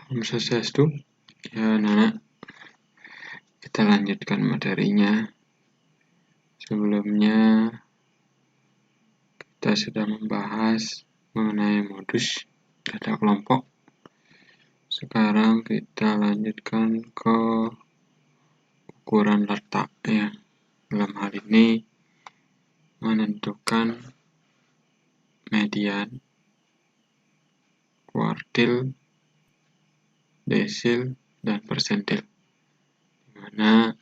Om Swastiastu. Ya, anak-anak, kita lanjutkan materinya. Sebelumnya kita sudah membahas mengenai modus data kelompok. Sekarang kita lanjutkan ke ukuran letak ya. Dalam hal ini menentukan median, kuartil, desil, dan persentil. Dimana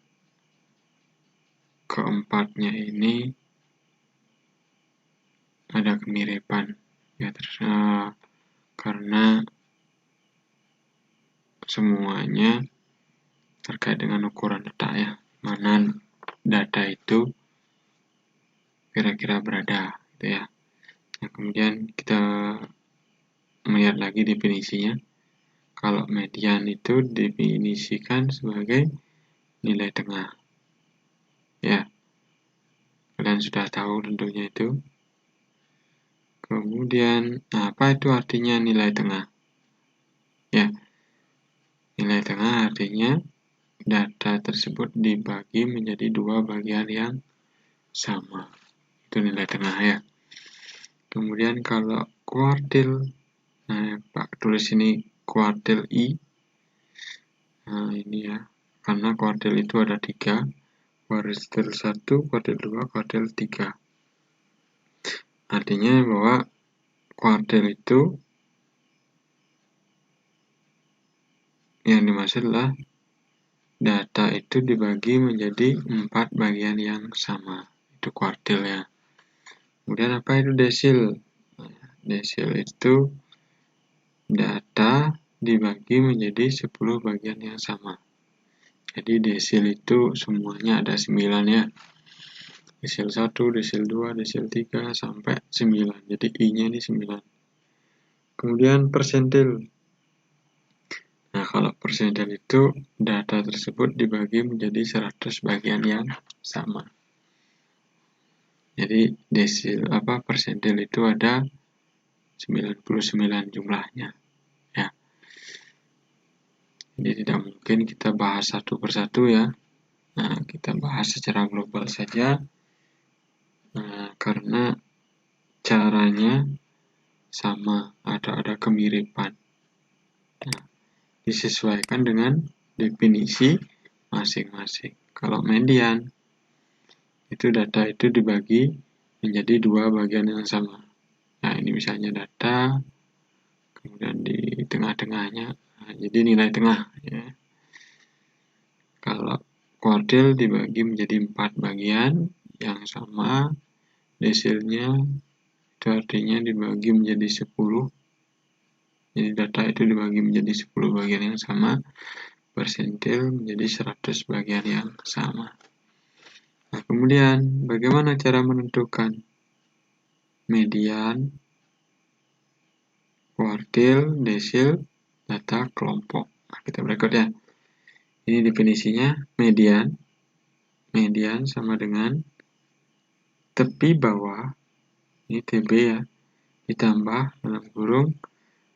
keempatnya ini ada kemiripan ya, karena semuanya terkait dengan ukuran letak ya, mana data itu kira-kira berada gitu ya. Nah, kemudian kita melihat lagi definisinya. Kalau median itu definisikan sebagai nilai tengah ya, kalian sudah tahu tentunya itu. Kemudian apa itu artinya nilai tengah ya? Nilai tengah artinya data tersebut dibagi menjadi dua bagian yang sama, itu nilai tengah ya. Kemudian kalau kuartil, nah Pak tulis ini kuartil I. Nah ini ya, karena kuartil itu ada 3, kuartil 1, kuartil 2, kuartil 3. Artinya bahwa kuartil itu yang dimaksud adalah data itu dibagi menjadi 4 bagian yang sama, itu kuartil ya. Kemudian apa itu desil? Desil itu data dibagi menjadi 10 bagian yang sama. Jadi desil itu semuanya ada 9 ya. Desil 1, desil 2, desil 3 sampai 9. Jadi I-nya ini 9. Kemudian persentil. Nah, kalau persentil itu data tersebut dibagi menjadi 100 bagian yang sama. Jadi desil persentil itu ada 99 jumlahnya ya. Jadi tidak mungkin kita bahas satu persatu ya. Nah, kita bahas secara global saja. Nah, karena caranya sama, ada kemiripan. Nah, disesuaikan dengan definisi masing-masing. Kalau median, itu data itu dibagi menjadi dua bagian yang sama. Nah, ini misalnya data, kemudian di tengah-tengahnya, nah, jadi nilai tengah ya. Kalau kuartil dibagi menjadi 4 bagian yang sama, desilnya itu artinya dibagi menjadi 10. Jadi data itu dibagi menjadi 10 bagian yang sama, persentil menjadi 100 bagian yang sama. Nah, kemudian bagaimana cara menentukan median, kuartil, desil, data kelompok? Nah, kita berikut ya. Ini definisinya median. Median sama dengan tepi bawah, ini TB ya, ditambah dalam kurung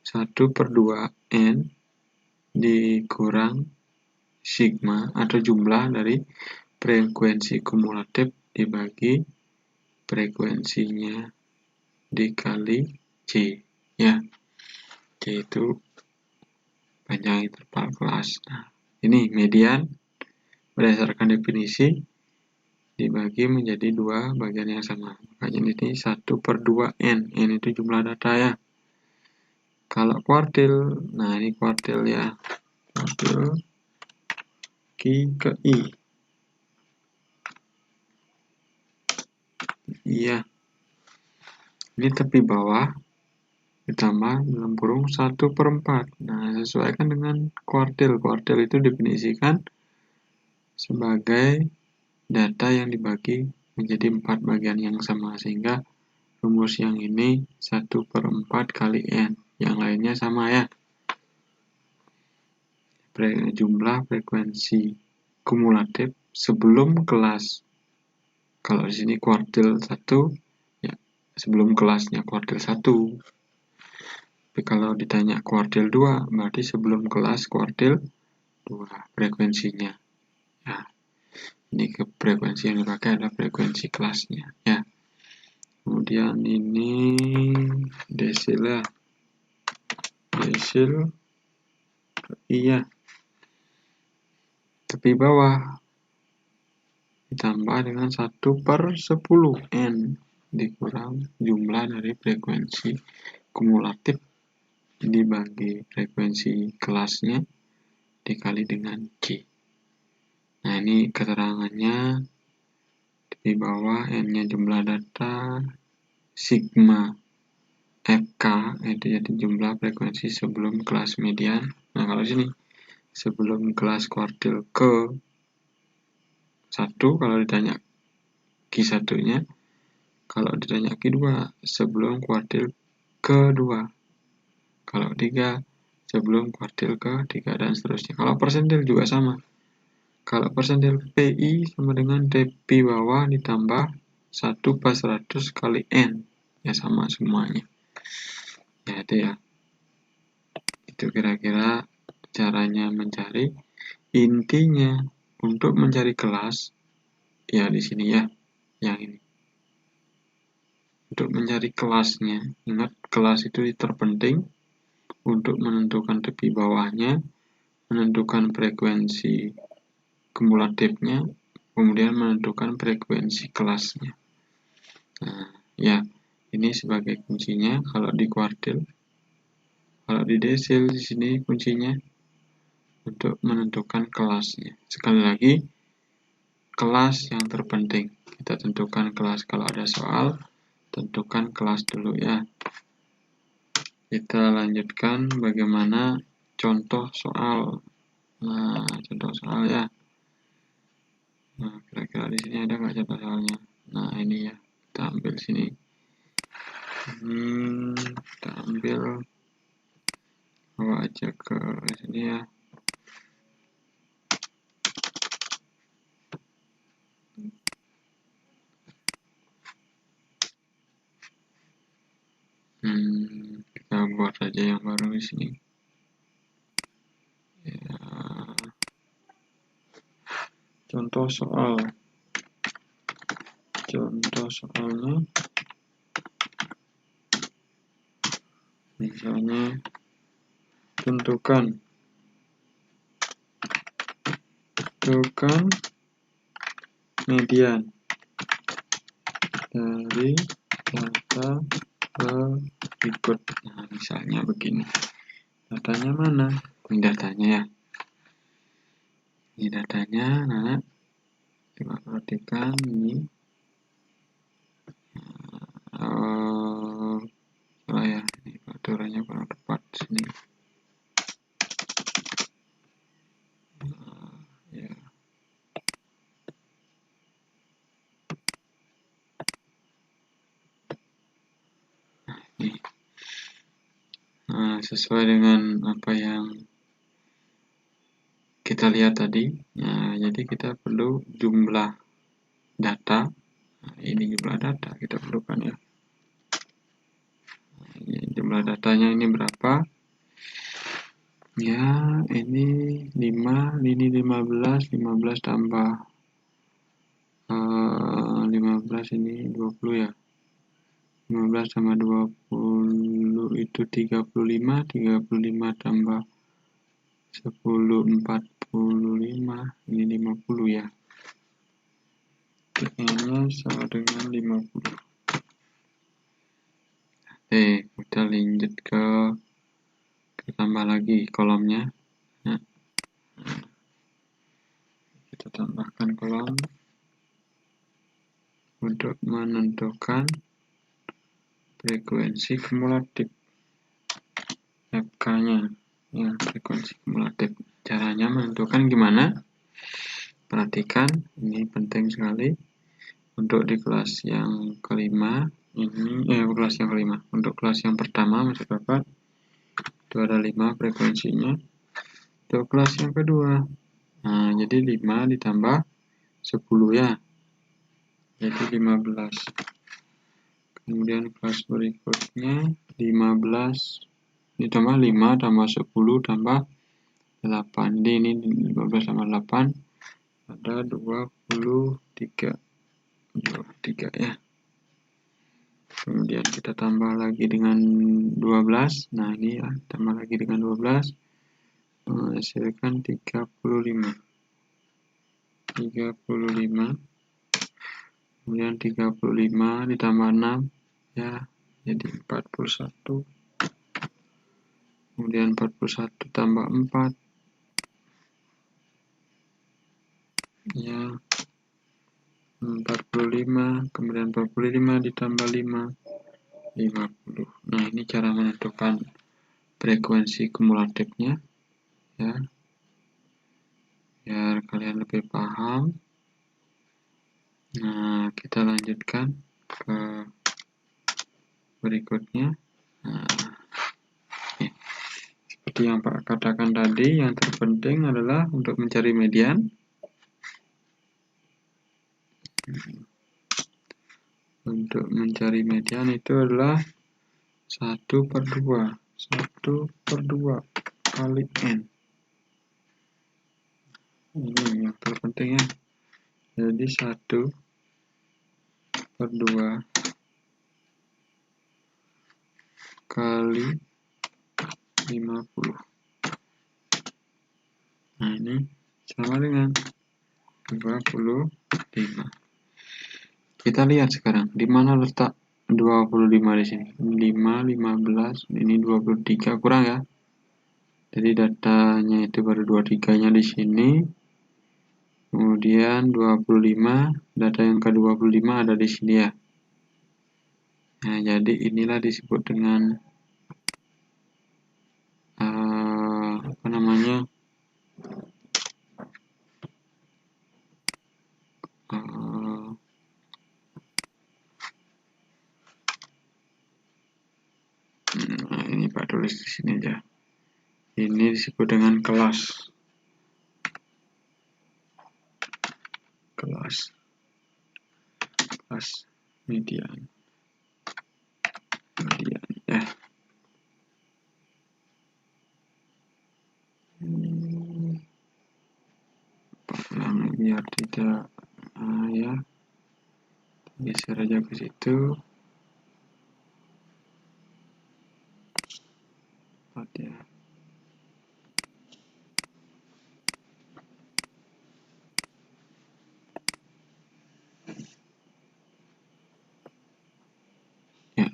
1/2 N dikurang sigma atau jumlah dari frekuensi kumulatif dibagi frekuensinya dikali C ya. C itu panjang interval kelas. Nah, ini median berdasarkan definisi dibagi menjadi dua bagian yang sama. Makanya ini 1/2N. N itu jumlah data ya. Kalau kuartil, nah ini kuartil ya. Kuartil Q ke I. Iya. Ini tepi bawah ditambah dalam kurung 1/4. Nah, sesuaikan dengan kuartil. Kuartil itu definisikan sebagai data yang dibagi menjadi 4 bagian yang sama, sehingga rumus yang ini 1/4 kali N. Yang lainnya sama ya. Jumlah frekuensi kumulatif sebelum kelas. Kalau di sini kuartil 1 ya, sebelum kelasnya kuartil 1. Tapi kalau ditanya kuartil 2, berarti sebelum kelas kuartil 2 frekuensinya. Ya, ini ke frekuensi yang dipakai adalah frekuensi kelasnya. Ya. Kemudian ini desil ya. Desil iya. Tepi bawah ditambah dengan 1/10 N dikurang jumlah dari frekuensi kumulatif dibagi frekuensi kelasnya dikali dengan Q. Nah, ini keterangannya di bawah N-nya jumlah data, sigma FK itu jadi jumlah frekuensi sebelum kelas median. Nah, kalau sini sebelum kelas kuartil ke 1 kalau ditanya Q1-nya, kalau ditanya Q2 sebelum kuartil ke-2, kalau 3 sebelum kuartil ke-3 dan seterusnya. Kalau persentil juga sama. Kalau persentil PI sama dengan TP bawah ditambah 1/100 kali N. Ya sama semuanya. Ya itu ya. Itu kira-kira caranya mencari. Intinya untuk mencari kelas ya di sini ya, yang ini. Untuk mencari kelasnya, ingat kelas itu terpenting untuk menentukan tepi bawahnya, menentukan frekuensi kumulatifnya, kemudian menentukan frekuensi kelasnya. Nah, ya, ini sebagai kuncinya kalau di kuartil. Kalau di desil di sini kuncinya untuk menentukan kelasnya. Sekali lagi, kelas yang terpenting. Kita tentukan kelas. Kalau ada soal, tentukan kelas dulu ya. Kita lanjutkan bagaimana contoh soal. Nah, contoh soal ya. Nah, kira-kira di sini ada nggak contoh soalnya? Nah, ini ya. Kita ambil sini. Kita ambil bawa aja ke sini ya. Kita buat saja yang baru di sini. Ya. Contoh soal. Contoh soalnya misalnya tentukan median dari data berikut. Nah, misalnya begini. Datanya mana? Ini datanya ya. Ini datanya, nah, coba perhatikan ini. Salah ya, ini aturannya kurang tepat sini. Ya. Nah, sesuai dengan apa yang kita lihat tadi. Nah, jadi kita perlu jumlah data. Nah, ini jumlah data kita perlukan ya. Nah, ini jumlah datanya ini berapa? Ya, ini 5, ini 15 tambah 15 ini 20 ya. 15 tambah 20 itu 35, 35 tambah 10, 45, ini 50 ya. T-nya sama dengan 50. Oke, kita lanjut ke tambah lagi kolomnya. Nah, kita tambahkan kolom untuk menentukan frekuensi kumulatif FK-nya. Ya, frekuensi kumulatif. Caranya menentukan gimana? Perhatikan, ini penting sekali. Untuk di kelas yang kelima, kelas yang kelima. Untuk kelas yang pertama, maksud Bapak, itu ada 5 frekuensinya. Untuk kelas yang kedua, nah, jadi 5 ditambah 10 ya. Jadi 15. Kemudian kelas berikutnya 15 ditambah 5 tambah 10 tambah 8. Jadi ini 15 tambah 8 ada 23 ya. Kemudian kita tambah lagi dengan 12. Nah ini ya, tambah lagi dengan 12 menghasilkan 35. Kemudian 35 ditambah 6 ya, jadi 41. Kemudian 41 tambah 4 ya 45. Kemudian 45 ditambah 5 50. Nah ini cara menentukan frekuensi kumulatifnya ya, biar kalian lebih paham. Nah kita lanjutkan ke berikutnya. Nah, seperti yang Pak katakan tadi, yang terpenting adalah untuk mencari median. Untuk mencari median itu adalah 1/2 kali N. Ini yang terpenting ya. Jadi 1/2 kali 50. Nah ini sama dengan 25. Kita lihat sekarang di mana letak 25 di sini. 5, 15, ini 23 kurang ya. Jadi datanya itu baru 23-nya di sini. Kemudian 25, data yang ke-25 ada di sini ya. Nah, jadi inilah disebut dengan apa namanya? Nah, ini Pak tulis di sini aja. Ini disebut dengan kelas median ya. Biar tidak ya, geser aja ke situ. Ya. Ya,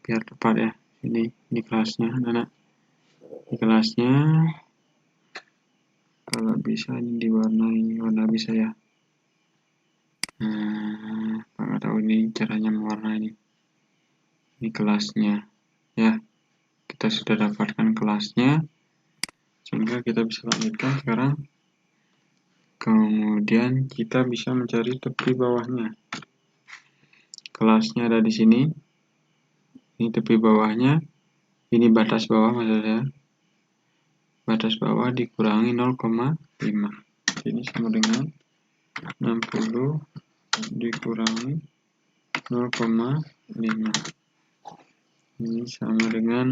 biar tepat ya. Ini kelasnya, anak. Ini kelasnya. Kalau bisa ini diwarnai warna bisa ya. Nah, Pak tahu ini caranya mewarnai ini. Ini kelasnya ya. Kita sudah dapatkan kelasnya, sehingga kita bisa lanjutkan sekarang. Kemudian kita bisa mencari tepi bawahnya. Kelasnya ada di sini. Ini tepi bawahnya. Ini batas bawah maksudnya. Batas bawah dikurangi 0,5. Ini sama dengan 60 dikurangi 0,5. Ini sama dengan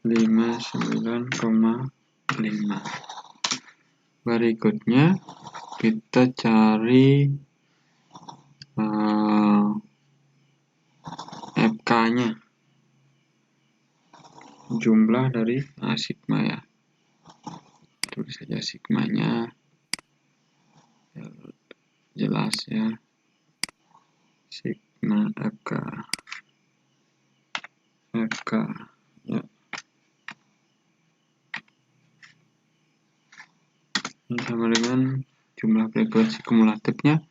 59,5. Berikutnya kita cari FK-nya, jumlah dari sigma ya. Tulis saja sigmanya, jelas ya, sigma FK ya. Ini sama dengan jumlah frekuensi kumulatifnya.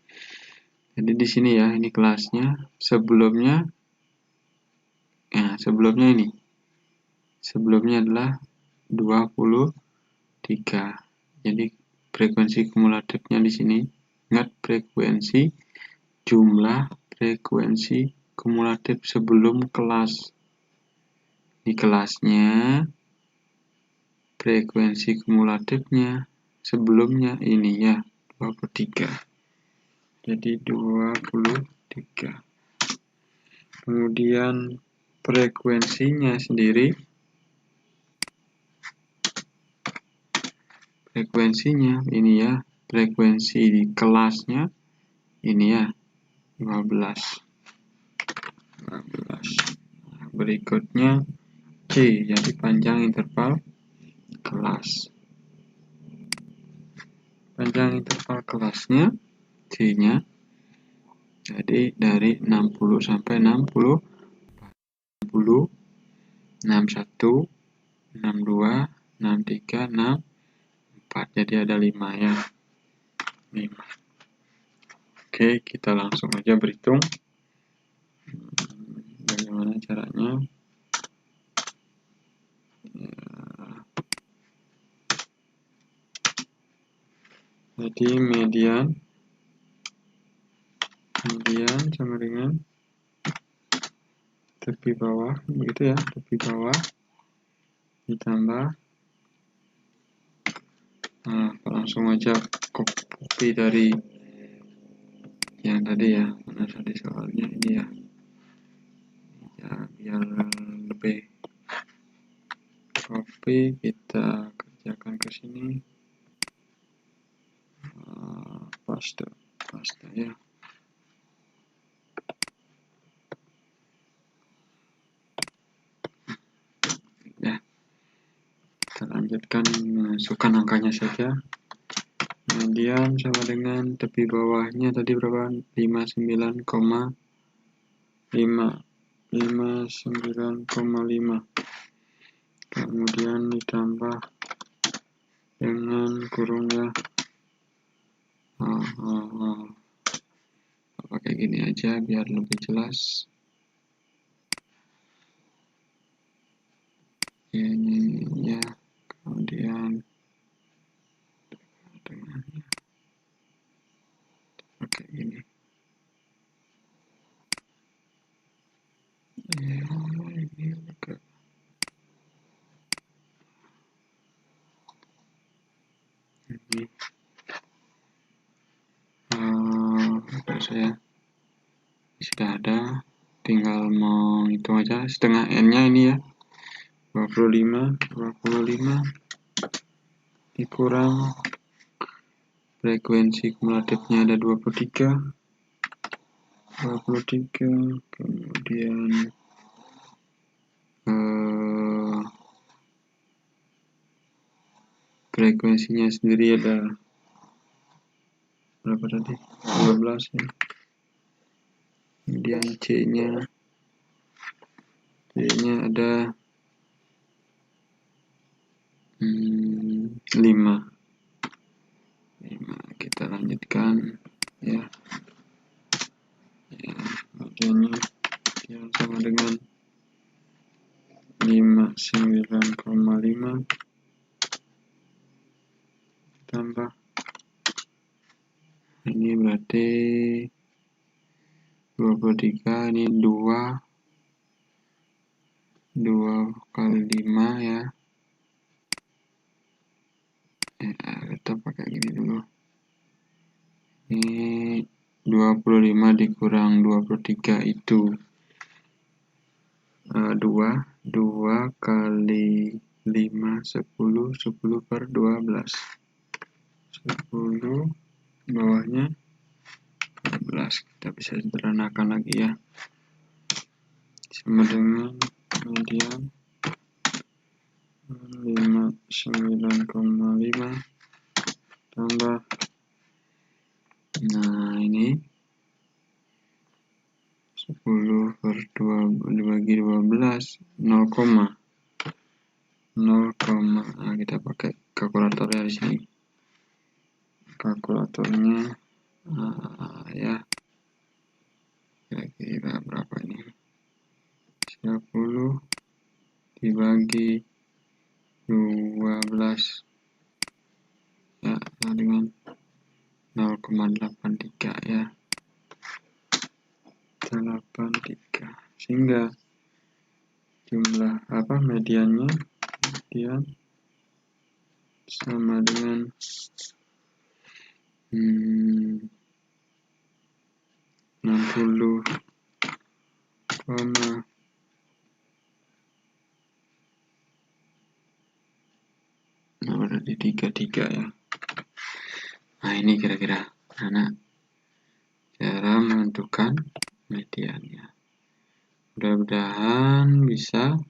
Jadi di sini ya, ini kelasnya. Sebelumnya ini. Sebelumnya adalah 23. Jadi frekuensi kumulatifnya di sini. Ingat frekuensi, jumlah frekuensi kumulatif sebelum kelas. Ini kelasnya, frekuensi kumulatifnya sebelumnya ini ya, 23. Jadi 23. Kemudian frekuensinya sendiri, ini ya, frekuensi di kelasnya ini ya, 15. Berikutnya C, jadi panjang interval kelas. Panjang interval kelasnya, C-nya, jadi dari 60 sampai 60, 60, 61, 62, 63, 64. Jadi ada 5 ya. 5. Oke, kita langsung aja berhitung. Bagaimana caranya? Jadi median sama dengan tepi bawah, begitu ya, tepi bawah ditambah, nah langsung aja copy dari yang tadi ya, mana tadi soalnya ini ya, biar lebih copy, kita kerjakan ke sini, paste ya. Kita lanjutkan, masukkan angkanya saja. Median sama dengan tepi bawahnya tadi berapa? 59,5. Kemudian ditambah dengan kurung ya. Pakai gini aja biar lebih jelas. Ini ya. Kemudian tengahnya pakai ini. Ya, ini juga. Ini. Saya sudah ada. Tinggal mau hitung aja. Setengah N-nya ini ya. 25 dikurang frekuensi kumulatifnya ada 23, kemudian frekuensinya sendiri ada berapa tadi? 12 ya. Kemudian C-nya ada 5. Kita lanjutkan ya. Kemudian yang sama dengan 59,5 tambah ini berarti 23, ini 2 kali 5 ya. Kita pakai gini dulu. Ini 25 dikurang 23 itu 2 kali 5, 10 per 12. 10 bawahnya 12. Kita bisa sederhanakan lagi ya. Sama dengan median 59,5 tambah, nah ini 10 per 2 dibagi 12, 0, nah kita pakai kalkulatornya di sini. Kalkulatornya ya kira-kira berapa ini? 10 dibagi 12 ya, dengan 0,83 ya. 83, sehingga jumlah mediannya sama dengan 60,5 jadi 33 ya. Nah, ini kira-kira anak cara menentukan mediannya. Mudah-mudahan bisa.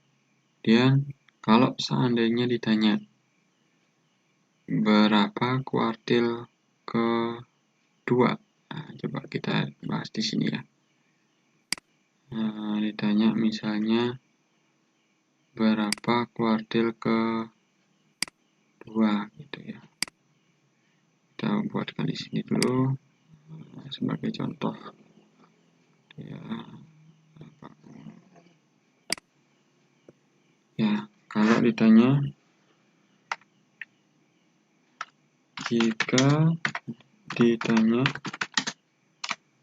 Dan kalau seandainya ditanya berapa kuartil kedua, nah, coba kita bahas di sini ya. Nah, ditanya misalnya berapa kuartil kedua gitu ya. Kita buatkan di sini dulu sebagai contoh ya. Ya, kalau ditanya jika ditanya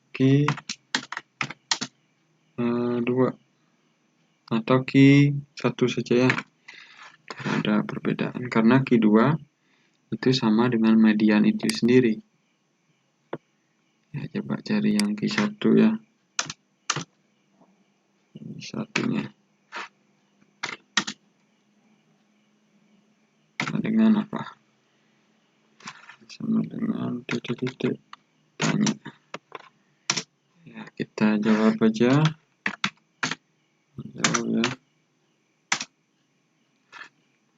Q2 atau Q1 saja ya, ada perbedaan karena Q2 itu sama dengan median itu sendiri ya. Coba cari yang Q1 ya, ini satunya sama dengan apa, sama dengan titik-titik tanya ya. Kita jawab aja, jawab ya.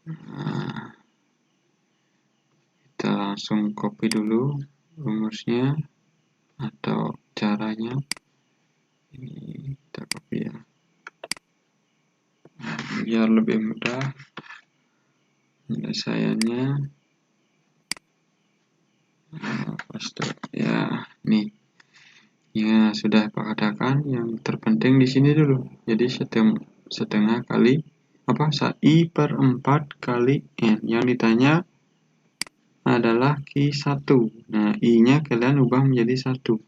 Nah, kita langsung copy dulu rumusnya atau caranya. Ini kita copy ya, biar lebih mudah penyelesaiannya. Paste ya, nih ya sudah Pak katakan. Yang terpenting di sini dulu, jadi setengah kali apa, I/4 kali N. Yang ditanya adalah Q1. Nah, I-nya kalian ubah menjadi 1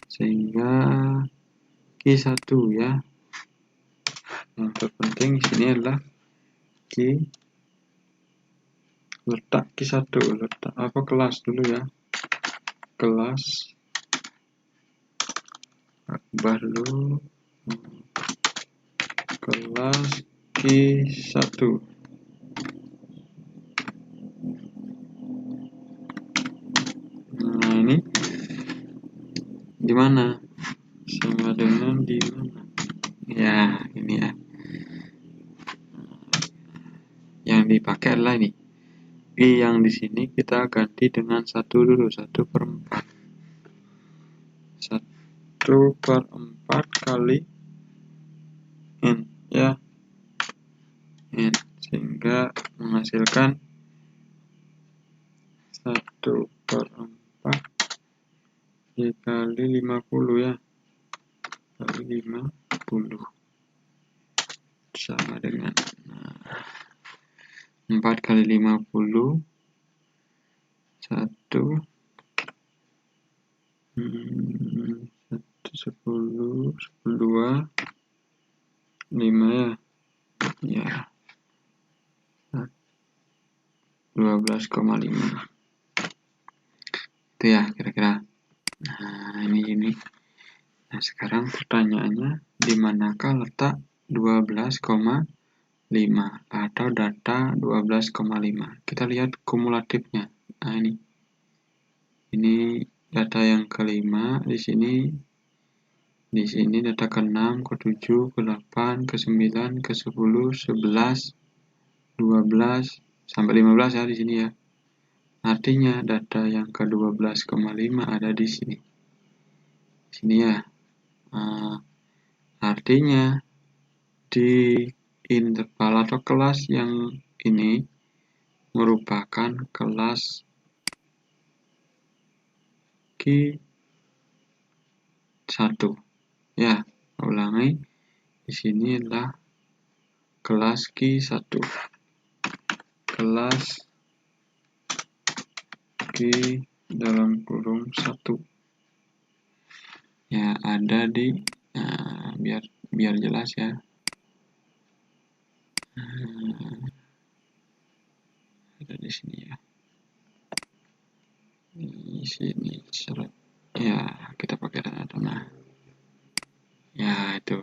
sehingga Q1 ya. Yang terpenting di sini adalah Q, letak Q1, letak apa, kelas dulu ya, kelas, ubah dulu kelas Q1. Nah, ini di mana? Sama dengan di mana? Ya, ini ya. Yang dipakai adalah ini. I yang di sini kita ganti dengan 1 dulu, 1/4. 1/4 kali N ya. N, sehingga menghasilkan 1/4 dikali 50 ya. Kali 50 sama dengan 4 kali 50 1 10 2 5 ya, 12,5 itu ya kira-kira. Nah, ini. Nah, sekarang pertanyaannya, di manakah letak 12,5 atau data 12,5? Kita lihat kumulatifnya. Nah, ini data yang kelima di sini. Di sini data ke-6, ke-7, ke-8, ke-9, ke-10, 11, 12 sampai 15 ya di sini ya. Artinya data yang ke-12,5 ada di sini. Sini ya. Artinya di interval atau kelas yang ini merupakan kelas Q1 ya. Ulangi, di sini adalah kelas Q1, kelas Q dalam kurung 1 ya, ada di biar jelas ya. Ada di sini ya. Di sini seret ya, kita pakai data ya, itu.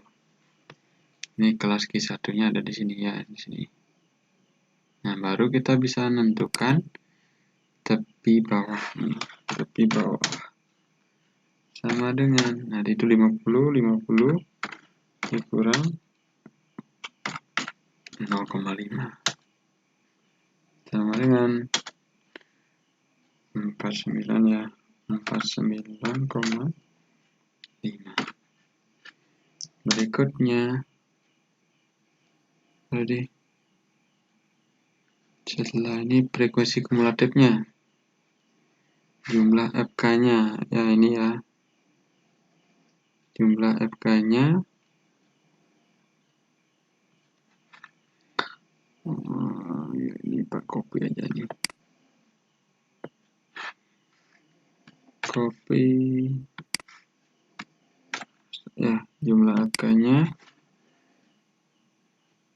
Ini kelas Q1-nya ada di sini ya, di sini. Nah, baru kita bisa menentukan tepi bawah. Tepi bawah sama dengan, nah itu 50 dikurang 0,5 sama dengan 49 ya, 49,5. Berikutnya tadi setelah ini frekuensi kumulatifnya, jumlah FK-nya ya, ini ya, jumlah FK-nya ini Pak copy aja nih, copy ya, jumlah FK-nya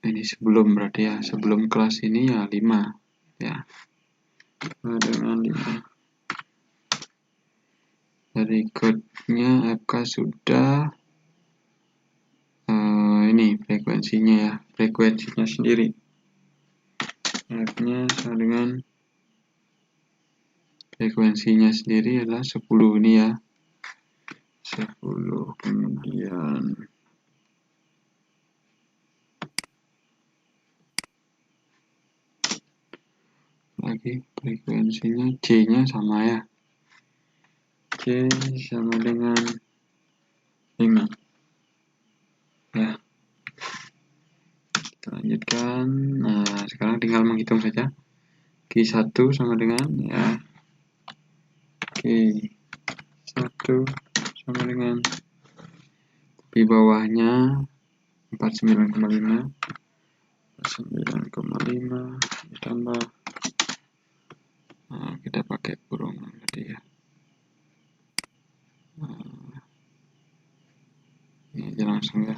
ini sebelum, berarti ya sebelum kelas ini ya 5 ya, dengan 5. Berikutnya FK sudah ini frekuensinya ya, frekuensinya sendiri, F-nya sama dengan frekuensinya sendiri adalah 10 ini ya, 10. Kemudian lagi frekuensinya C-nya sama ya, C sama dengan 5 ya. Kita lanjutkan. Nah sekarang tinggal menghitung saja. Q1 sama dengan ya, Q1 sama dengan di bawahnya 49,5 ditambah, nah, kita pakai kurungan tadi ya, ini aja langsung ya.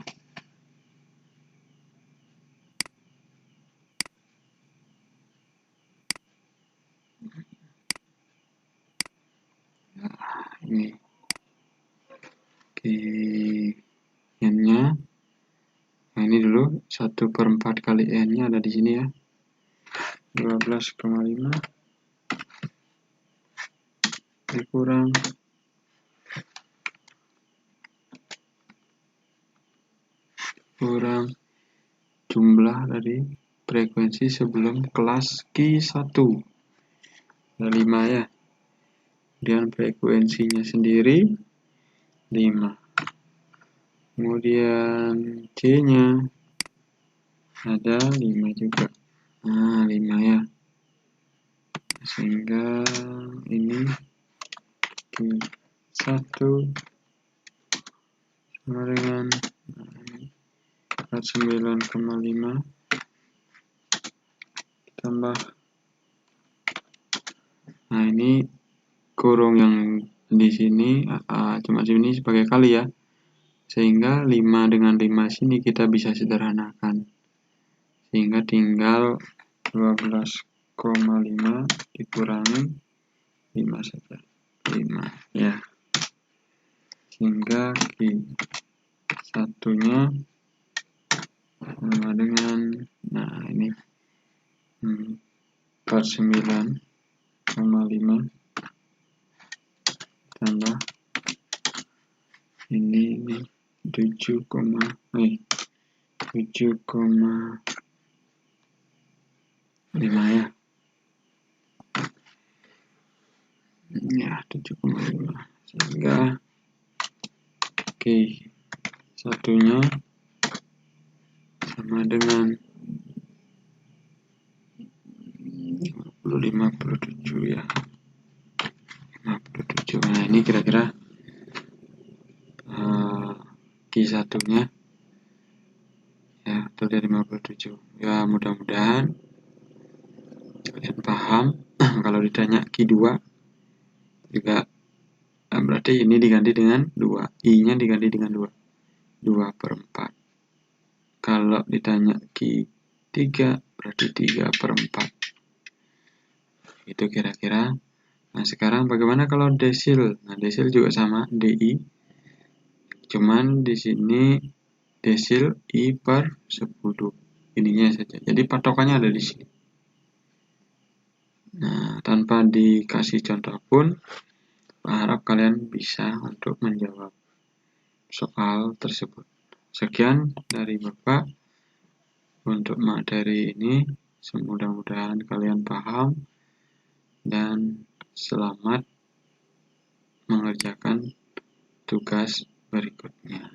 Nah, ini N-nya, nah ini dulu 1/4 kali N-nya ada di sini ya, 12,5 dikurang jumlah dari frekuensi sebelum kelas Q1 ada 5 ya, dan frekuensinya sendiri 5. Kemudian C-nya ada 5 juga. Nah, 5 ya. Sehingga ini Q1 sama dengan 49,5 tambah, nah ini kurung yang di sini cuma sini sebagai kali ya, sehingga 5 dengan 5 sini kita bisa sederhanakan, sehingga tinggal 12,5 dikurangi 5 saja, 5 ya, sehingga Q1-nya sama dengan, nah ini 49,5 tambah ini 7,5 ya. Ya, 7,5. Sehingga satunya sama dengan 57 ya. 57. Nah, ini kira-kira Q1-nya ya, itu dari 57. Ya, mudah-mudahan kalian paham. Kalau ditanya Q2 juga berarti ini diganti dengan 2, I-nya diganti dengan 2/4. Kalau ditanya Q3 berarti 3/4. Itu kira-kira. Nah, sekarang bagaimana kalau desil? Nah, desil juga sama, DI. Cuman di sini desil I/10. Ininya saja. Jadi patokannya ada di sini. Nah, tanpa dikasih contoh pun, harap kalian bisa untuk menjawab soal tersebut. Sekian dari Bapak untuk materi ini. Mudah-mudahan kalian paham dan selamat mengerjakan tugas berikutnya.